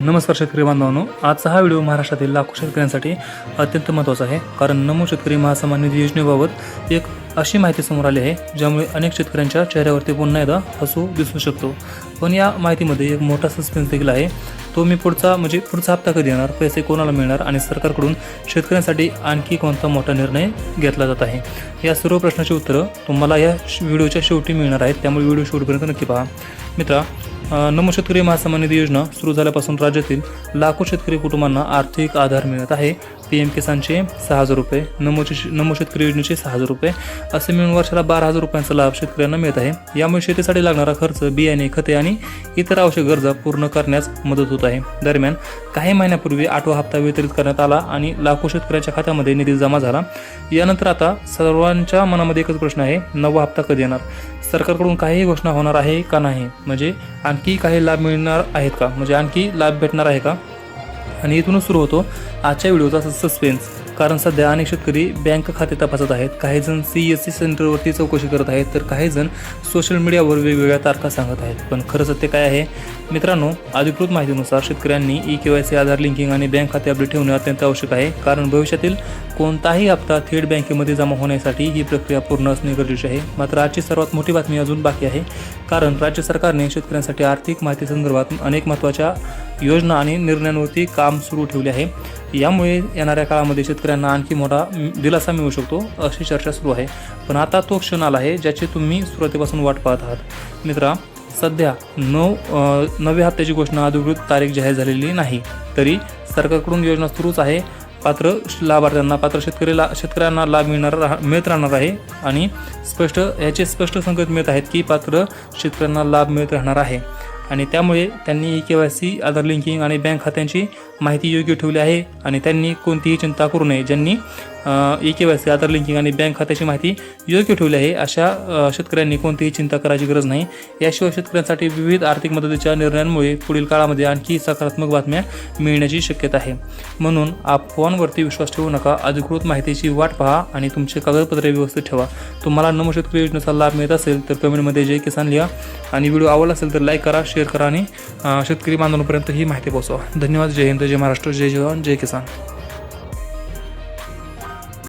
नमस्कार शेतकरी बांधवांनो, आजचा हा व्हिडिओ महाराष्ट्रातील लाखो शेतकऱ्यांसाठी अत्यंत महत्त्वाचा आहे. कारण नमो शेतकरी महासन्मान निधी योजनेबाबत एक अशी माहिती समोर आली आहे ज्यामुळे अनेक शेतकऱ्यांच्या चेहऱ्यावरती पुन्हा एकदा हसू दिसू शकतो. पण या माहितीमध्ये एक मोठा सस्पेन्स देखील आहे. तो मी पुढचा हप्ता कधी येणार, पैसे कोणाला मिळणार आणि सरकारकडून शेतकऱ्यांसाठी आणखी कोणता मोठा निर्णय घेतला जात आहे, या सर्व प्रश्नाची उत्तरं तुम्हाला या व्हिडिओच्या शेवटी मिळणार आहेत. त्यामुळे व्हिडिओ शेवटपर्यंत नक्की पहा. मित्रा, नमो शेतकरी महासन्मान निधी योजना सुरू झाल्यापासून राज्यातील लाखो शेतकरी कुटुंबांना आर्थिक आधार मिळत आहे. PM किसानचे 6,000 रुपये, नमो शेतकरी योजनेचे 6,000 रुपये असे मिळून वर्षाला 12,000 रुपयांचा लाभ शेतकऱ्यांना मिळत आहे. यामुळे शेतीसाठी लागणारा खर्च, बियाणे, खते आणि इतर आवश्यक गरजा पूर्ण करण्यास मदत होत आहे. दरम्यान काही महिन्यापूर्वी 8वा हप्ता वितरित करण्यात आला आणि लाखो शेतकऱ्यांच्या खात्यामध्ये निधी जमा झाला. यानंतर आता सर्वांच्या मनामध्ये एकच प्रश्न आहे, 9वा हप्ता कधी येणार? सरकारकडून काही घोषणा होणार आहे का नाही? म्हणजे आणखी काही लाभ मिळणार आहेत का? म्हणजे आणखी लाभ भेटणार आहे का? आणि इथूनच सुरू होतो आजच्या व्हिडिओचा सस्पेन्स. कारण सध्या अनेक शेतकरी बँक खाते तपासत आहेत, काही जण CSC सेंटरवरती चौकशी करत आहेत, तर काही जण सोशल मीडियावर वेगवेगळ्या तारखा सांगत आहेत. पण खरं सत्य काय आहे? मित्रांनो, अधिकृत माहितीनुसार शेतकऱ्यांनी eKYC, आधार लिंकिंग आणि बँक खाते अपडेट ठेवणे अत्यंत आवश्यक आहे. कारण भविष्यातील कोणताही हप्ता थेट बँकेमध्ये जमा होण्यासाठी ही प्रक्रिया पूर्ण असणे गरजेचे आहे. मात्र आजची सर्वात मोठी बातमी अजून बाकी आहे. कारण राज्य सरकारने शेतकऱ्यांसाठी आर्थिक माहिती संदर्भात अनेक महत्त्वाच्या योजना आणि निर्णयांवरती काम सुरू ठेवले आहे. यामुळे येणाऱ्या काळामध्ये शेतकऱ्यांना आणखी मोठा दिलासा मिळू शकतो, अशी चर्चा सुरू आहे. पण आता तो क्षण आला आहे ज्याची तुम्ही सुरुवातीपासून वाट पाहत आहात. मित्रा, सध्या 9व्या हप्त्याची घोषणा अधिकृत तारीख जाहीर झालेली नाही, तरी सरकारकडून योजना सुरूच आहे. पात्र शेतकऱ्यांना लाभ मिळत राहणार आहे आणि याचे स्पष्ट संकेत मिळत आहेत की पात्र शेतकऱ्यांना लाभ मिळत राहणार आहे. आणि त्यामुळे त्यांनी eKYC, आधार लिंकिंग आणि बँक खात्यांची माहिती योग्य ठेवली आहे आणि त्यांनी कोणतीही चिंता करू नये. ज्यांनी eKYC, आधार लिंकिंग आणि बँक खात्याची माहिती योग्य ठेवली आहे अशा शेतकऱ्यांनी कोणतीही चिंता करायची गरज नाही. याशिवाय शेतकऱ्यांसाठी विविध आर्थिक मदतीच्या निर्णयांमुळे पुढील काळामध्ये आणखी सकारात्मक बातम्या मिळण्याची शक्यता आहे. म्हणून अफवांवरती विश्वास ठेवू नका. अधिकृत माहितीची वाट पहा आणि तुमचे कागदपत्रे व्यवस्थित ठेवा. तुम्हाला नमो शेतकरी योजनेचा लाभ मिळत असेल तर कमेंटमध्ये जय किसान लिहा आणि व्हिडिओ आवडला असेल तर लाईक करा, शेअर करा आणि शेतकरी बांधवांपर्यंत ही माहिती पोहोचवा. धन्यवाद. जय हिंद, जय महाराष्ट्र, जय जवान, जय किसान.